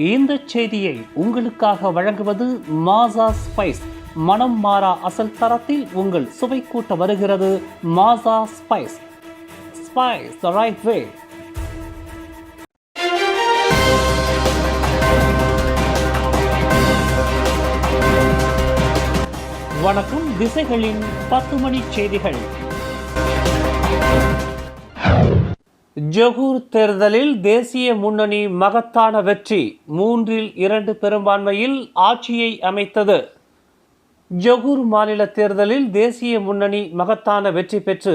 இந்த செய்தியை உங்களுக்காக வழங்குவது மாசா ஸ்பைஸ். மனம் மாறா அசல் தரத்தில் உங்கள் சுவை கூட்ட வருகிறது Maasa spice. Spice the right way. வணக்கம். திசைகளின் 10 மணி செய்திகள். ஜொகூர் தேர்தலில் தேசிய முன்னணி மகத்தான வெற்றி, 3-2 பெரும்பான்மையில் ஆட்சியை அமைத்தது. ஜொகூர் மாநில தேர்தலில் தேசிய முன்னணி மகத்தான வெற்றி பெற்று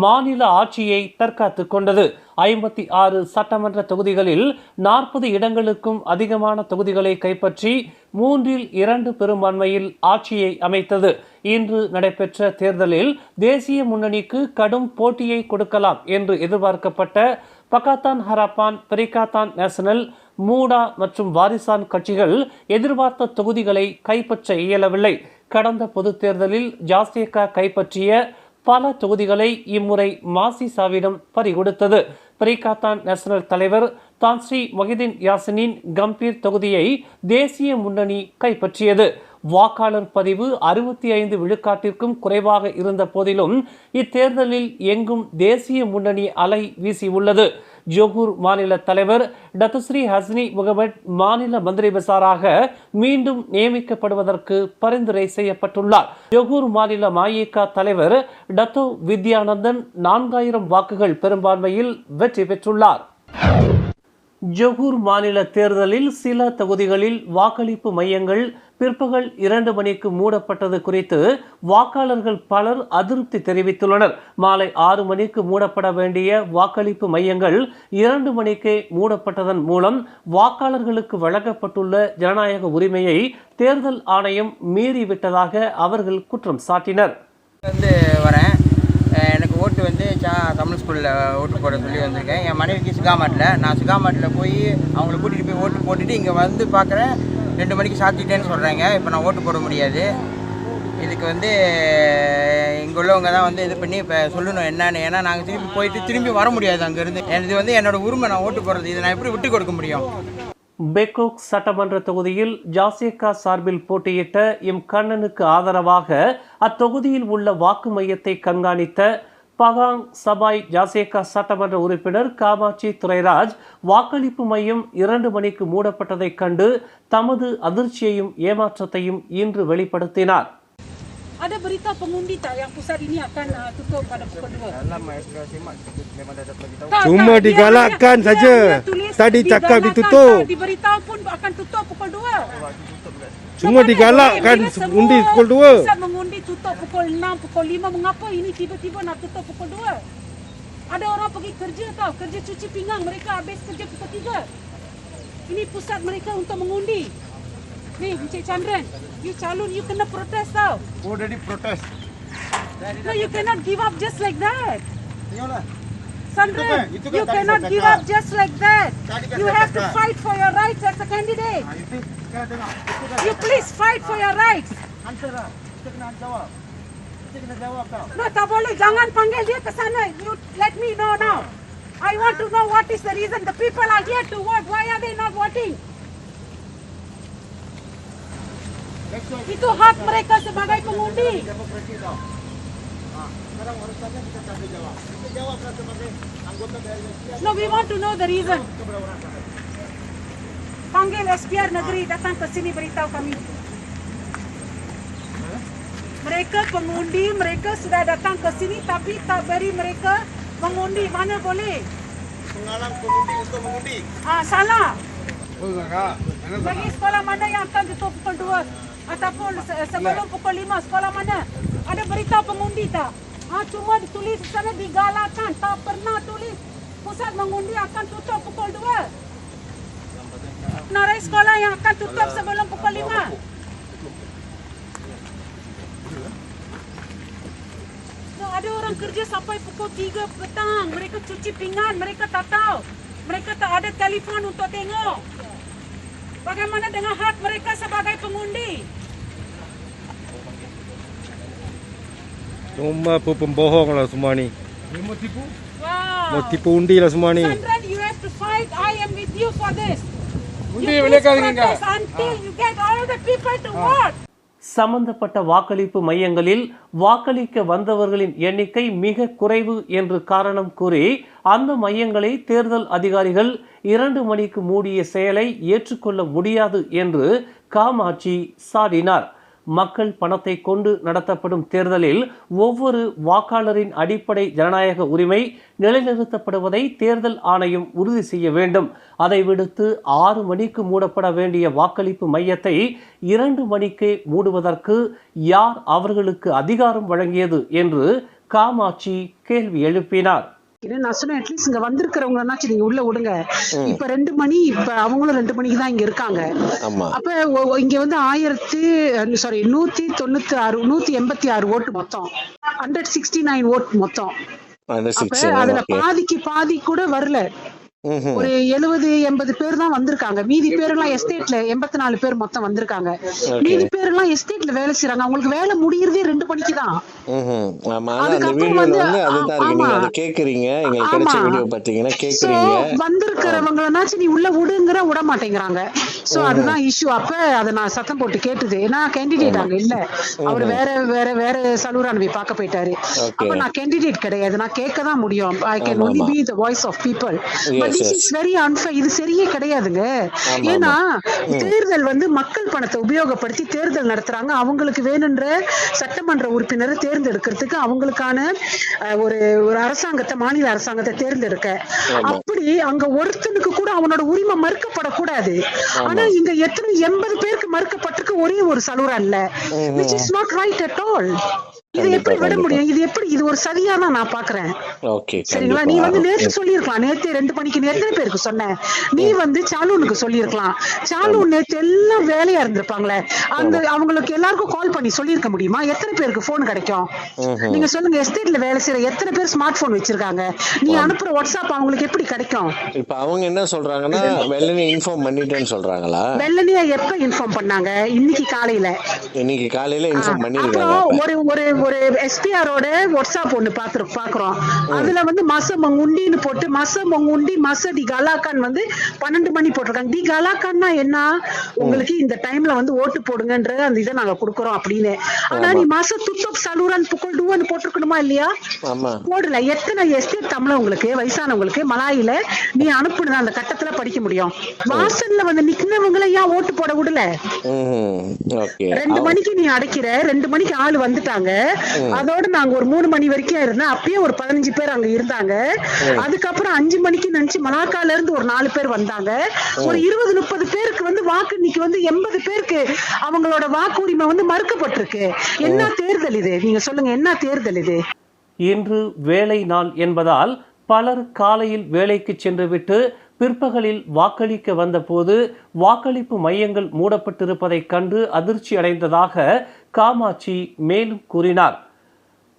மாநில ஆட்சியை தற்காத்துக் கொண்டது. 56 சட்டமன்ற தொகுதிகளில் 40 இடங்களுக்கும் அதிகமான தொகுதிகளை கைப்பற்றி 3-2 பெரும்பான்மையில் ஆட்சியை அமைத்தது. இன்று நடைபெற்ற தேர்தலில் தேசிய முன்னணிக்கு கடும் போட்டியை கொடுக்கலாம் என்று எதிர்பார்க்கப்பட்ட பக்காத்தான் ஹராப்பான், பெரிகாத்தான் நேஷனல், மூடா மற்றும் வாரிசான் கட்சிகள் எதிர்பார்த்த தொகுதிகளை கைப்பற்ற இயலவில்லை. கடந்த பொது தேர்தலில் ஜாஸ்தியக்கா கைப்பற்றிய பல தொகுதிகளை இம்முறை மாசிசாவிடம் பறிகொடுத்தது. பெரிகாத்தான் நேஷனல் தலைவர் தான்ஸ்ரீ மொஹிதீன் யாசினின் கம்பீர் தொகுதியை தேசிய முன்னணி கைப்பற்றியது. வாக்காளர் பதிவு 65 விழுக்காட்டிற்கும் குறைவாக இருந்த போதிலும் இத்தேர்தலில் எங்கும் தேசிய முன்னணி அலை வீசியுள்ளது. ஜொகூர் மாநில தலைவர் டத்துஸ்ரீ ஹஸ்னி முகமட் மாநில மந்திரி பசாராக மீண்டும் நியமிக்கப்படுவதற்கு பரிந்துரை செய்யப்பட்டுள்ளார். ஜொகூர் மாநில மாயிகா தலைவர் டத்தோ வித்யானந்தன் 4000 வாக்குகள் பெரும்பான்மையில் வெற்றி பெற்றுள்ளார். ஜொகூர் மாநில தேர்தலில் சில தொகுதிகளில் வாக்களிப்பு மையங்கள் பிற்பகல் 2 மணிக்கு மூடப்பட்டது குறித்து வாக்காளர்கள் பலர் அதிருப்தி தெரிவித்துள்ளனர். மாலை 6 மணிக்கு மூடப்பட வேண்டிய வாக்களிப்பு மையங்கள் 2 மணிக்கே மூடப்பட்டதன் மூலம் வாக்காளர்களுக்கு வழங்கப்பட்டுள்ள ஜனநாயக உரிமையை தேர்தல் ஆணையம் மீறிவிட்டதாக அவர்கள் குற்றம் சாட்டினர். எனக்கு ஓட்டு தமிழ் ஸ்கூலில் ஓட்டு போட சொல்லி வந்திருக்கேன். என் மனைவிக்கு சுகாமாட்டில், நான் சுகாமாட்டில் போய் அவங்கள கூட்டிகிட்டு போய் ஓட்டு போட்டுட்டு இங்கே வந்து பார்க்குறேன் 2 மணிக்கு சாத்திட்டேன்னு சொல்கிறாங்க. இப்போ நான் ஓட்டு போட முடியாது. இதுக்கு இங்கே உள்ளவங்க தான் இது பண்ணி இப்போ சொல்லணும் என்னன்னு. ஏன்னா நாங்கள் திரும்பி வர முடியாது அங்கேருந்து. இது என்னோட உரிமை, நான் ஓட்டு போடுறது. இதை நான் எப்படி விட்டு கொடுக்க முடியும்? பெக்கோக் சட்டமன்ற தொகுதியில் ஜாசியக்கா சார்பில் போட்டியிட்ட கண்ணனுக்கு ஆதரவாக அத்தொகுதியில் உள்ள வாக்கு மையத்தை கண்காணித்த பகாங் சபாய் ஜாசியக்கா சட்டமன்ற உறுப்பினர் காமாட்சி துரைராஜ் வாக்களிப்பு மையம் 2 மணிக்கு மூடப்பட்டதை கண்டு தமது அதிர்ச்சியையும் ஏமாற்றத்தையும் இன்று வெளிப்படுத்தினார். Ada berita pengundi tak yang pusat ini akan tutup pada pukul 2? Cuma digalakkan saja. Tadi cakap ditutup. Diberitahu pun akan tutup pukul 2. Cuma digalakkan undi pukul 2. Pusat mengundi tutup pukul 6, pukul 5. Mengapa ini tiba-tiba nak tutup pukul 2? Ada orang pergi kerja tau, kerja cuci pinggang, mereka habis kerja pukul 3. Ini pusat mereka untuk mengundi. Ni Encik Chandran, you calon, you kena protes tau. Already protest. No, you cannot give up just like that. Chandran, you cannot give up just like that. You have to fight for your rights as a candidate. You please fight for your rights. No, tak boleh. Jangan panggil dia ke sana. You let me know now. I want to know what is the reason. The people are here to vote. Why are they not voting? Itu hak mereka sebagai pengundi. No, we want to know the reason. Panggil SPR Negeri datang ke sini beritahu kami. Mereka pengundi, mereka sudah datang ke sini tapi tak beri mereka mengundi. Mana boleh? Menghalang pengundi untuk mengundi. Salah. Bagi sekolah mana yang akan tutup pukul 2? Ataupun sebelum pukul 5, sekolah mana? Ada berita pengundi tak? Cuma ditulis di sana digalakkan. Tak pernah tulis pusat mengundi akan tutup pukul 2. Narai sekolah yang akan tutup sebelum pukul 5. No, ada orang kerja sampai pukul 3 petang. Mereka cuci pinggan, mereka tak tahu. Mereka tak ada telefon untuk tengok. Bagaimana dengan hak mereka sebagai pengundi? Cuma pembohong lah semua ni. Mau tipu? Mau tipu undi lah semua ni. Chandran, you have to fight. I am with you for this. until you get all the people to vote. சம்பந்தப்பட்ட வாக்களிப்பு மையங்களில் வாக்களிக்க வந்தவர்களின் எண்ணிக்கை மிக குறைவு என்று காரணம் கூறி அந்த மையங்களை தேர்தல் அதிகாரிகள் 2 மணிக்கு மூடிய செயலை ஏற்றுக்கொள்ள முடியாது என்று காமாட்சி சாடினார். மக்கள் பணத்தை கொண்டு நடத்தப்படும் தேர்தலில் ஒவ்வொரு வாக்காளரின் அடிப்படை ஜனநாயக உரிமை நிலைநிறுத்தப்படுவதை தேர்தல் ஆணையம் உறுதி செய்ய வேண்டும். அதை விடுத்து 6 மணிக்கு மூடப்பட வேண்டிய வாக்களிப்பு மையத்தை 2 மணிக்கு மூடுவதற்கு யார் அவர்களுக்கு அதிகாரம் வழங்கியது என்று காமாட்சி கேள்வி எழுப்பினார். நான் சொன்னேன், அட்லீஸ்ட் இங்க வந்திருக்கிறவங்கன்னாச்சும் நீங்க உள்ள விடுங்க. இப்ப 2 மணி, இப்ப அவங்களும் 2 மணிக்கு தான் இங்க இருக்காங்க. அப்ப இங்க வந்து 196 ஓட்டு மொத்தம், 169 ஓட்டு மொத்தம். அப்ப அதுல பாதி கூட வரல. ஒரு 70-80 பேர் தான் வந்திருக்காங்க. மீதி பேரெல்லாம் எஸ்டேட்ல 84 பேர் மொத்தம் வந்திருக்காங்க. மீதி பேரெல்லாம் எஸ்டேட்ல வேலை செய்யறாங்க. அவங்களுக்கு வேலை முடியறதே 2 மணிக்கு தான். வந்திருக்கிறவங்கனாச்சும் நீ உள்ள விடுங்கிற விட மாட்டேங்கிறாங்க. சோ அதுதான் இஷ்யூ. அப்ப அதை நான் சத்தம் போட்டு கேட்டுது. ஏன்னா கேண்டிடேட் அங்க இல்ல, அவரு வேற சலூரானவி பார்க்க போயிட்டாரு. அப்ப நான் கேண்டிடேட் கிடையாது, நான் கேட்க தான் முடியும். I can only be the voice of people. But this is very unfair. இது சரியே கிடையாதுங்க. ஏன்னா தேர்தல் வந்து மக்கள் பணத்தை உபயோகப்படுத்தி தேர்தல் நடத்துறாங்க. அவங்களுக்கு வேணுன்ற சட்டமன்ற உறுப்பினரை தேர்ந்தெடுக்கிறதுக்கு அவங்களுக்கான ஒரு அரசாங்கத்தை, மாநில அரசாங்கத்தை தேர்ந்தெடுக்க. அப்படி அங்க ஒருத்தனுக்கு கூட அவனோட உரிமை மறுக்கப்படக்கூடாது. ஆனா இங்க 80 பேருக்கு மறுக்கப்பட்டிருக்கு ஒரே ஒரு சலுரா இல்ல. which is not right at all. இது எப்படி விட முடியும்? இது ஒரு சரியா தான் நான் பாக்குறேன். சரிங்களா? நீ வந்து நேத்து சொல்லிருக்கலாம். நேத்து 2 மணிக்கு எத்தனை பேருக்கு சொன்ன? நீ வந்து சாலூனுக்கு சொல்லிருக்கலாம். சாலூன் நேத்து எல்லாம் வேலையா இருந்திருப்பாங்களே, அந்த அவங்களுக்கு எல்லாருக்கும் கால் பண்ணி சொல்லிருக்க முடியுமா? எத்தனை பேருக்கு போன் கிடைக்கும்? நீங்க சொல்லுங்க. எஸ்டேட்ல வேலை செய்யற எத்தனை பேர் ஸ்மார்ட் போன் வச்சிருக்காங்க? நீ அனுப்புற வாட்ஸ்அப் அவங்களுக்கு எப்படி கிடைக்கும்? இப்ப அவங்க என்ன சொல்றாங்கன்னா, வெள்ளனே இன்ஃபார்ம் பண்ணிட்டேன்னு சொல்றாங்களா? வெள்ளனே எப்ப இன்ஃபார்ம் பண்ணாங்க? இன்னைக்கு காலையில இன்ஃபார்ம் பண்ணிருக்காங்க. ஒரு எஸ்பிஆரோட வாட்ஸ்அப் ஒண்ணு பாக்குறோம். அதுல வந்து மசமங்குண்டின்னு போட்டு மசமங்குண்டி மசடி கலாக்கான் வந்து 12 மணி போட்டிருக்காங்க. டி கலாக்கான்னா என்ன? உங்களுக்கு இந்த டைம்ல வந்து ஓட்டு போடுங்கன்ற அந்த இதை நாங்க கொடுக்கறோம் அப்படின்னு. ஆனா நீ மாச துத்தப் சலூரன் புகழ் டூன்னு போட்டிருக்கணுமா இல்லையா? போடல. எத்தனை எஸ்டேட் தமிழ் உங்களுக்கு வயசானவங்களுக்கு மலாயில நீ அனுப்புனது அந்த கட்டத்துல படிக்க முடியும். வாசல்ல வந்து நிக்கிறவங்களை ஏன் ஓட்டு போட விடல? 2 மணிக்கு நீ அடைக்கிற, 2 மணிக்கு ஆளு வந்துட்டாங்க. அதோட நாங்க ஒரு 3 மணி வரைக்கும் இருந்தோம். அப்பயே ஒரு 15 பேர் அங்க இருந்தாங்க. அதுக்கப்புறம் 5 மணிக்கு நினைச்சு மலாக்கால இருந்து ஒரு 4 பேர் வந்தாங்க. ஒரு 20-30 பேருக்கு வந்து வாக்கு, இன்னைக்கு வந்து 80 பேருக்கு அவங்களோட வாக்குரிமை வந்து மறுக்கப்பட்டிருக்கு. என்ன தேர்தல் இது? நீங்க சொல்லுங்க, என்ன தேர்தல் இது? இன்று வேலை நாள் என்பதால் பலர் காலையில் வேலைக்கு சென்றுவிட்டு பிற்பகலில் வாக்களிக்க வந்தபோது வாக்களிப்பு மையங்கள் மூடப்பட்டிருப்பதைக் கண்டு அதிர்ச்சி அடைந்ததாக காமாட்சி மேலும் கூறினார்.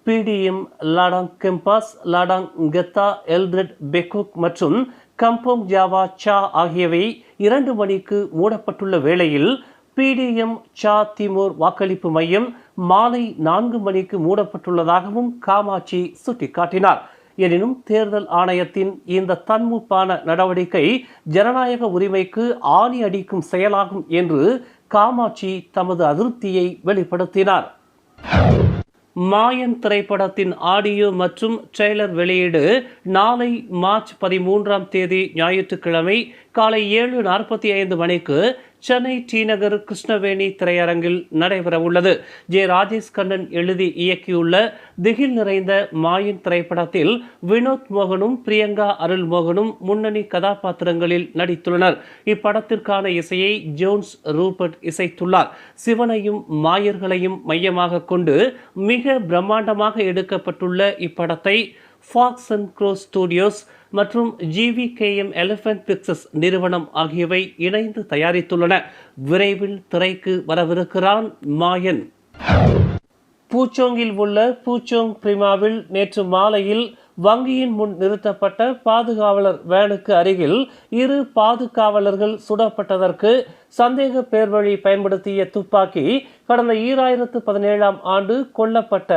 பிடிஎம், லாடாங் கெம்பாஸ், லாடாங் கெத்தா, எல்ட்ரெட் பெக்குக் மற்றும் கம்போங் ஜாவா சா ஆகியவை 2 மணிக்கு மூடப்பட்டுள்ள வேளையில் பிடிஎம் சா திமோர் வாக்களிப்பு மையம் மாலை 4 மணிக்கு மூடப்பட்டுள்ளதாகவும் காமாட்சி சுட்டிக்காட்டினார். எனினும் தேர்தல் ஆணையத்தின் இந்த தன்முப்பான நடவடிக்கை ஜனநாயக உரிமைக்கு ஆணி அடிக்கும் செயலாகும் என்று காமாட்சி தமது அதிருப்தியை வெளிப்படுத்தினார். மாயன் திரைப்படத்தின் ஆடியோ மற்றும் ட்ரெய்லர் வெளியீடு நாளை மார்ச் 13ஆம் தேதி ஞாயிற்றுக்கிழமை காலை 7:45 மணிக்கு சென்னை டி நகர் கிருஷ்ணவேணி திரையரங்கில் நடைபெற உள்ளது. ஜே ராஜேஷ் கண்ணன் எழுதி இயக்கியுள்ள திகில் நிறைந்த மாயன் திரைப்படத்தில் வினோத் மோகனும் பிரியங்கா அருள்மோகனும் முன்னணி கதாபாத்திரங்களில் நடித்துள்ளனர். இப்படத்திற்கான இசையை ஜோன்ஸ் ரூபர்ட் இசைத்துள்ளார். சிவனையும் மாயர்களையும் மையமாக கொண்டு மிக பிரம்மாண்டமாக எடுக்கப்பட்டுள்ள இப்படத்தை ஃபாக்ஸ் அண்ட் க்ரோ ஸ்டுடியோஸ் மற்றும் GVKM எலிஃபென்ட் பிக்சர்ஸ் நிறுவனம் ஆகியவை இணைந்து தயாரித்துள்ளன. விரைவில் திரைக்கு வரவிருக்கிறான் மாயன். பூச்சோங்கில் உள்ள பூச்சோங் பிரிமாவில் நேற்று மாலையில் வங்கியின் முன் நிறுத்தப்பட்ட பாதுகாவலர் வேனுக்கு அருகில் 2 பாதுகாவலர்கள் சுடப்பட்டதற்கு சந்தேக பேர் வழி பயன்படுத்திய துப்பாக்கி கடந்த 2017ஆம் ஆண்டு கொல்லப்பட்ட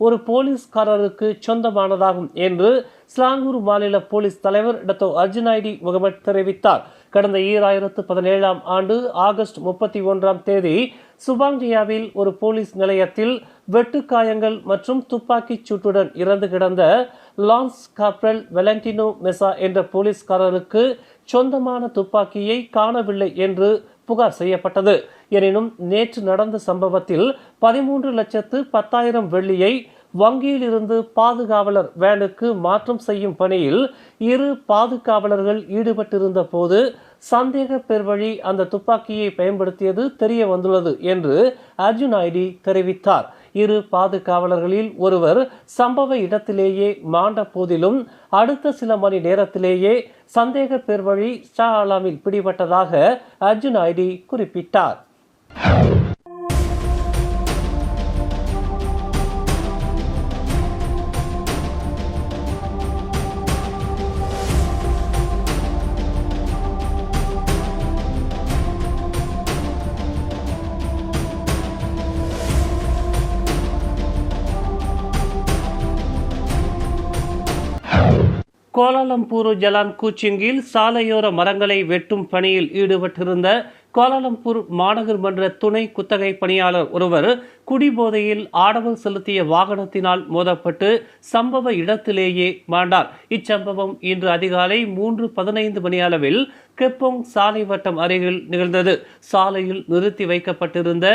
ஒரு போலீஸ்காரருக்கு சொந்தமானதாகும் என்று ஸ்லாங்கூர் மாநில போலீஸ் தலைவர் டத்தோ அர்ஜுனாய்டி முகமது தெரிவித்தார். கடந்த 2017ஆம் ஆண்டு ஆகஸ்ட் 31ஆம் தேதி சுபாங்ஜியாவில் ஒரு போலீஸ் நிலையத்தில் வெட்டுக்காயங்கள் மற்றும் துப்பாக்கிச் சூட்டுடன் இறந்து கிடந்த லான்ஸ் காப்ரல் வெலண்டினோ மெசா என்ற போலீஸ்காரருக்கு சொந்தமான துப்பாக்கியை காணவில்லை என்று புகார் செய்யப்பட்டது. எனினும் நேற்று நடந்த சம்பவத்தில் 13,10,000 வெள்ளியை வங்கியில் இருந்து பாதுகாவலர் வேனுக்கு மாற்றம் செய்யும் பணியில் 2 பாதுகாவலர்கள் ஈடுபட்டிருந்த போது சந்தேக பேர் வழி அந்த துப்பாக்கியை பயன்படுத்தியது தெரிய வந்துள்ளது என்று அர்ஜுன் ஐடி தெரிவித்தார். 2 பாதுகாவலர்களில் ஒருவர் சம்பவ இடத்திலேயே மாண்ட போதிலும் அடுத்த சில மணி நேரத்திலேயே சந்தேக பேர் வழி ஷா ஆலாமில் பிடிபட்டதாக அர்ஜுன் ஐடி குறிப்பிட்டார். கோலாலம்பூர் ஜலான் கூச்சிங்கில் சாலையோர மரங்களை வெட்டும் பணியில் ஈடுபட்டிருந்த கோலாலம்பூர் மாநகர் மன்ற துணை குத்தகை பணியாளர் ஒருவர் குடிபோதையில் ஆடவர் செலுத்திய வாகனத்தினால் மோதப்பட்டு சம்பவ இடத்திலேயே மாண்டார். இச்சம்பவம் இன்று அதிகாலை 3:15 மணி அளவில் கெப்போங் சாலை வட்டம் அருகில் நிகழ்ந்தது. சாலையில் நிறுத்தி வைக்கப்பட்டிருந்த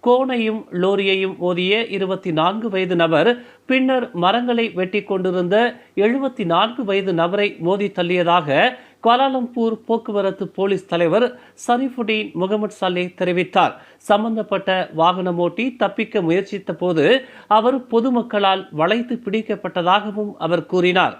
கோனையும் லோரியையும் மோதிய 24 வயது நபர் பின்னர் மரங்களை வெட்டி கொண்டிருந்த 74 வயது நபரை மோதி தள்ளியதாக கோலாலம்பூர் போக்குவரத்து போலீஸ் தலைவர் சரிஃபுடீன் முகமது சலே தெரிவித்தார். சம்பந்தப்பட்ட வாகனம் ஓட்டி தப்பிக்க முயற்சித்த போது அவர் பொதுமக்களால் வளைத்து பிடிக்கப்பட்டதாகவும் அவர் கூறினார்.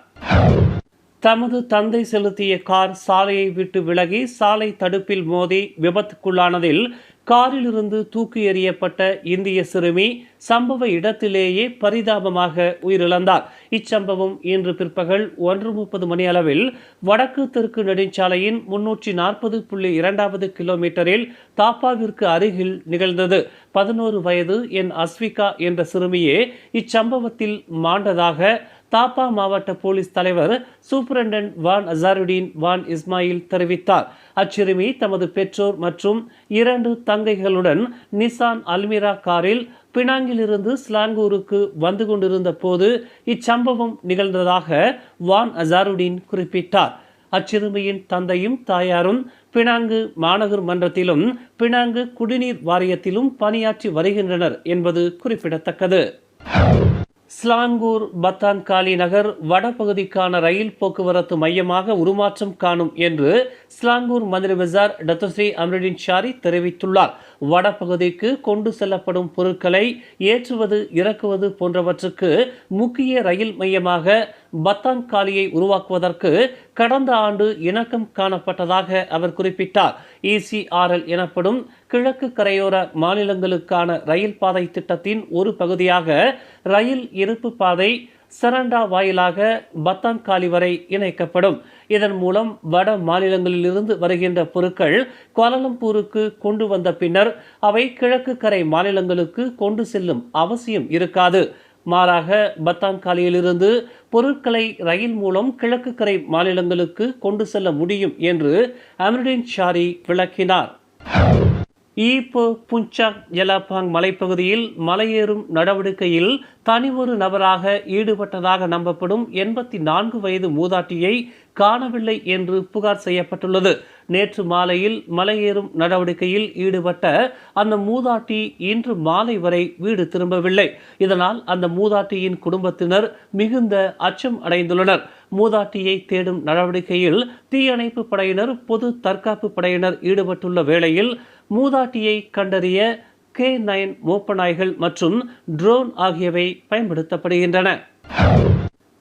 தமது தந்தை செலுத்திய கார் சாலையை விட்டு விலகி சாலை தடுப்பில் மோதி விபத்துக்குள்ளானதில் காரில் இருந்து தூக்கி எறியப்பட்ட இந்திய சிறுமி சம்பவ இடத்திலேயே பரிதாபமாக உயிரிழந்தார். இச்சம்பவம் இன்று பிற்பகல் 1:30 மணி அளவில் வடக்கு தெற்கு நெடுஞ்சாலையின் 340.2வது கிலோமீட்டரில் தாப்பாவிற்கு அருகில் நிகழ்ந்தது. 11 வயது என் அஸ்விகா என்ற சிறுமியே இச்சம்பவத்தில் மாண்டதாக தாப்பா மாவட்ட போலீஸ் தலைவர் சூப்பரண்டன்ட் வான் அசாருடீன் வான் இஸ்மாயில் தெரிவித்தார். அச்சிறுமி தமது பெற்றோர் மற்றும் 2 தங்கைகளுடன் நிசான் அல்மிரா காரில் பினாங்கிலிருந்து ஸ்லாங்கூருக்கு வந்து கொண்டிருந்த போது இச்சம்பவம் நிகழ்ந்ததாக வான் அசாருடீன் குறிப்பிட்டார். அச்சிறுமியின் தந்தையும் தாயாரும் பினாங்கு மாநகர் மன்றத்திலும் பினாங்கு குடிநீர் வாரியத்திலும் பணியாற்றி வருகின்றனர் என்பது குறிப்பிடத்தக்கது. ஸ்லாங்கூர் பத்தான்காலி நகர் வடபகுதிக்கான ரயில் போக்குவரத்து மையமாக உருமாற்றம் காணும் என்று ஸ்லாங்கூர் மந்திரி பஜார் டத்தோஸ்ரீ அம்ருதீன் ஷாரி தெரிவித்துள்ளார். வடபகுதிக்கு கொண்டு செல்லப்படும் பொருட்களை ஏற்றுவது இறக்குவது போன்றவற்றுக்கு முக்கிய ரயில் மையமாக பத்தான்காலியை உருவாக்குவதற்கு கடந்த ஆண்டு இணக்கம் காணப்பட்டதாக அவர் குறிப்பிட்டார். ECRL எனப்படும் கிழக்கு கரையோர மாநிலங்களுக்கான ரயில் பாதை திட்டத்தின் ஒரு பகுதியாக ரயில் இருப்பு பாதை சரண்டா வாயிலாக பத்தான்காலி வரை இணைக்கப்படும். இதன் மூலம் வட மாநிலங்களிலிருந்து வருகின்ற பொருட்கள் கோலாலம்பூருக்கு கொண்டு வந்த பின்னர் அவை கிழக்கு கரை மாநிலங்களுக்கு கொண்டு செல்லும் அவசியம் இருக்காது. மாறாக பத்தான்காலியிலிருந்து பொருட்களை ரயில் மூலம் கிழக்கு கரை மாநிலங்களுக்கு கொண்டு செல்ல முடியும் என்று அம்ருதீன் ஷாரி விளக்கினார். ஈப்போ புஞ்சாக் ஜலாப்பாங் மலைப்பகுதியில் மலையேறும் நடவடிக்கையில் தனி ஒரு நபராக ஈடுபட்டதாக நம்பப்படும் 84 வயது மூதாட்டியை காணவில்லை என்று புகார் செய்யப்பட்டுள்ளது. நேற்று மாலையில் மலையேறும் நடவடிக்கையில் ஈடுபட்ட அந்த மூதாட்டி இன்று மாலை வரை வீடு திரும்பவில்லை. இதனால் அந்த மூதாட்டியின் குடும்பத்தினர் மிகுந்த அச்சம் அடைந்துள்ளனர். மூதாட்டியை தேடும் நடவடிக்கையில் தீயணைப்பு படையினர் பொது தற்காப்பு படையினர் ஈடுபட்டுள்ள வேளையில் மூதாட்டியை கண்டறிய K9 மோப்ப நாய்கள் மற்றும் ட்ரோன் ஆகியவை பயன்படுத்தப்படுகின்றன.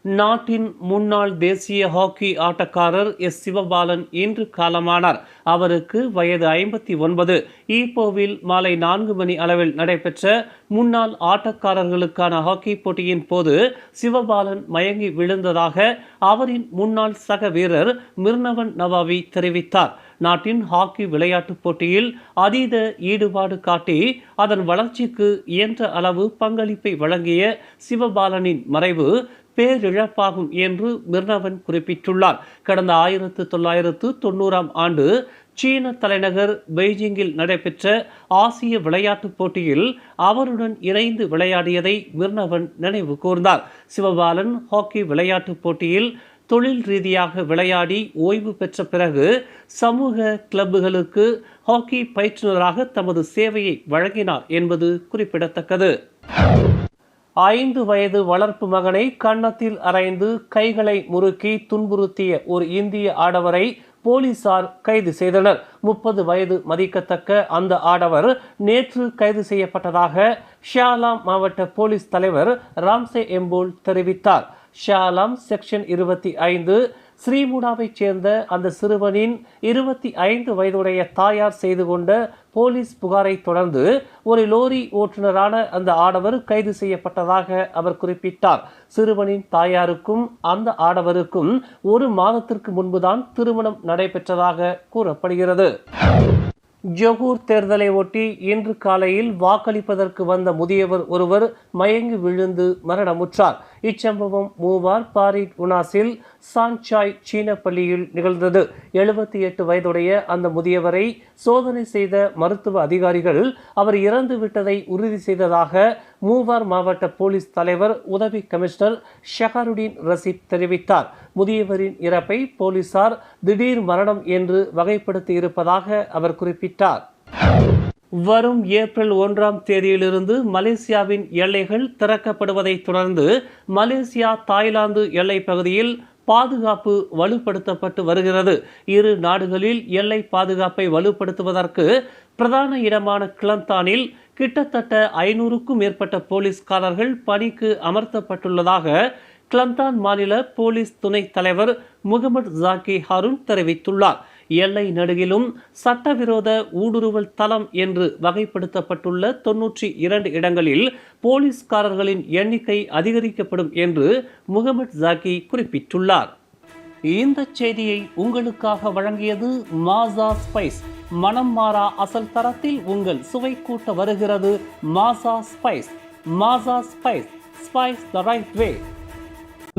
நாட்டின் முன்னாள் தேசிய ஹாக்கி ஆட்டக்காரர் எஸ் சிவபாலன் இன்று காலமானார். அவருக்கு வயது 59. ஈப்போவில் மாலை 4 மணி அளவில் நடைபெற்ற முன்னாள் ஆட்டக்காரர்களுக்கான ஹாக்கி போட்டியின் போது சிவபாலன் மயங்கி விழுந்ததாக அவரின் முன்னாள் சக வீரர் மிர்னவன் நவாவி தெரிவித்தார். நாட்டின் ஹாக்கி விளையாட்டுப் போட்டியில் அதீத ஈடுபாடு காட்டி அதன் வளர்ச்சிக்கு இயன்ற அளவு பங்களிப்பை வழங்கிய சிவபாலனின் மறைவு பேரிழப்பாகும் என்று மிர்னவன் குறிப்பிட்டுள்ளார். கடந்த 1990ஆம் ஆண்டு சீன தலைநகர் பெய்ஜிங்கில் நடைபெற்ற ஆசிய விளையாட்டுப் போட்டியில் அவருடன் இணைந்து விளையாடியதை மிர்னவன் நினைவு கூர்ந்தார். சிவபாலன் ஹாக்கி விளையாட்டுப் போட்டியில் தொழில் ரீதியாக விளையாடி ஓய்வு பெற்ற பிறகு சமூக கிளப்புகளுக்கு ஹாக்கி பயிற்றுநராக தமது சேவையை வழங்கினார் என்பது குறிப்பிடத்தக்கது. 5 வயது வளர்ப்பு மகனை கன்னத்தில் அறைந்து கைகளை முறுக்கி துன்புறுத்திய ஒரு இந்திய ஆடவரை போலீசார் கைது செய்தனர். 30 வயது மதிக்கத்தக்க அந்த ஆடவர் நேற்று கைது செய்யப்பட்டதாக ஷியாலாம் மாவட்ட போலீஸ் தலைவர் ராம்சே எம்போல் தெரிவித்தார். ஷியாலாம் செக்ஷன் 25 ஸ்ரீமுடாவைச் சேர்ந்த அந்த சிறுவனின் 25 வயதுடைய தாயார் செய்து கொண்ட போலீஸ் புகாரை தொடர்ந்து ஒரு லோரி ஓட்டுநரான அந்த ஆடவர் கைது செய்யப்பட்டதாக அவர் குறிப்பிட்டார். சிறுவனின் தாயாருக்கும் அந்த ஆடவருக்கும் 1 மாதத்திற்கு முன்புதான் திருமணம் நடைபெற்றதாக கூறப்படுகிறது. ஜொகூர் தேர்தலை ஒட்டி இன்று காலையில் வாக்களிப்பதற்கு வந்த முதியவர் ஒருவர் மயங்கி விழுந்து மரணமுற்றார். இச்சம்பவம் மூவார் பாரிட் உனாஸில் சான்சாய் சீன பள்ளியில் நிகழ்ந்தது. 78 வயதுடைய அந்த முதியவரை சோதனை செய்த மருத்துவ அதிகாரிகள் அவர் இறந்து விட்டதை உறுதி செய்ததாக மூவார் மாவட்ட போலீஸ் தலைவர் உதவி கமிஷனர் ஷஹருடீன் ரசீப் தெரிவித்தார். முதியவரின் இறப்பை போலீசார் திடீர் மரணம் என்று வகைப்படுத்தி இருப்பதாக அவர் குறிப்பிட்டார். வரும் ஏப்ரல் 1ஆம் தேதியிலிருந்து மலேசியாவின் எல்லைகள் திறக்கப்படுவதை தொடர்ந்து மலேசியா தாய்லாந்து எல்லை பகுதியில் பாதுகாப்பு வலுப்படுத்தப்பட்டு வருகிறது. இரு நாடுகளில் எல்லை பாதுகாப்பை வலுப்படுத்துவதற்கு பிரதான இடமான கிளந்தானில் கிட்டத்தட்ட 500க்கும் மேற்பட்ட போலீஸ்காரர்கள் பணிக்கு அமர்த்தப்பட்டுள்ளதாக கிளந்தான் மாநில போலீஸ் துணைத் தலைவர் முகமது ஜாக்கி ஹாரூன் தெரிவித்துள்ளார். எல்லை நடுகிலும் சட்டவிரோத ஊடுருவல் தளம் என்று வகைப்படுத்தப்பட்டுள்ள 92 இடங்களில் போலீஸ்காரர்களின் எண்ணிக்கை அதிகரிக்கப்படும் என்று முகமது ஜாக்கி குறிப்பிட்டுள்ளார். இந்த செய்தியை உங்களுக்காக வழங்கியது மாசா ஸ்பைஸ். மனம் மாறா அசல் தரத்தில் உங்கள் சுவை கூட்ட வருகிறது Maasa spice. Maasa spice, spice the right way.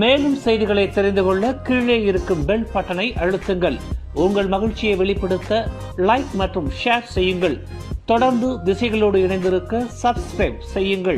மேலும் செய்திகளை தெரிந்து கொள்ள கீழே இருக்கும் பெல் பட்டனை அழுத்துங்கள். உங்கள் மகிழ்ச்சியை வெளிப்படுத்த லைக் மற்றும் ஷேர் செய்யுங்கள். தொடர்ந்து திசைகளோடு இணைந்திருக்க சப்ஸ்கிரைப் செய்யுங்கள்.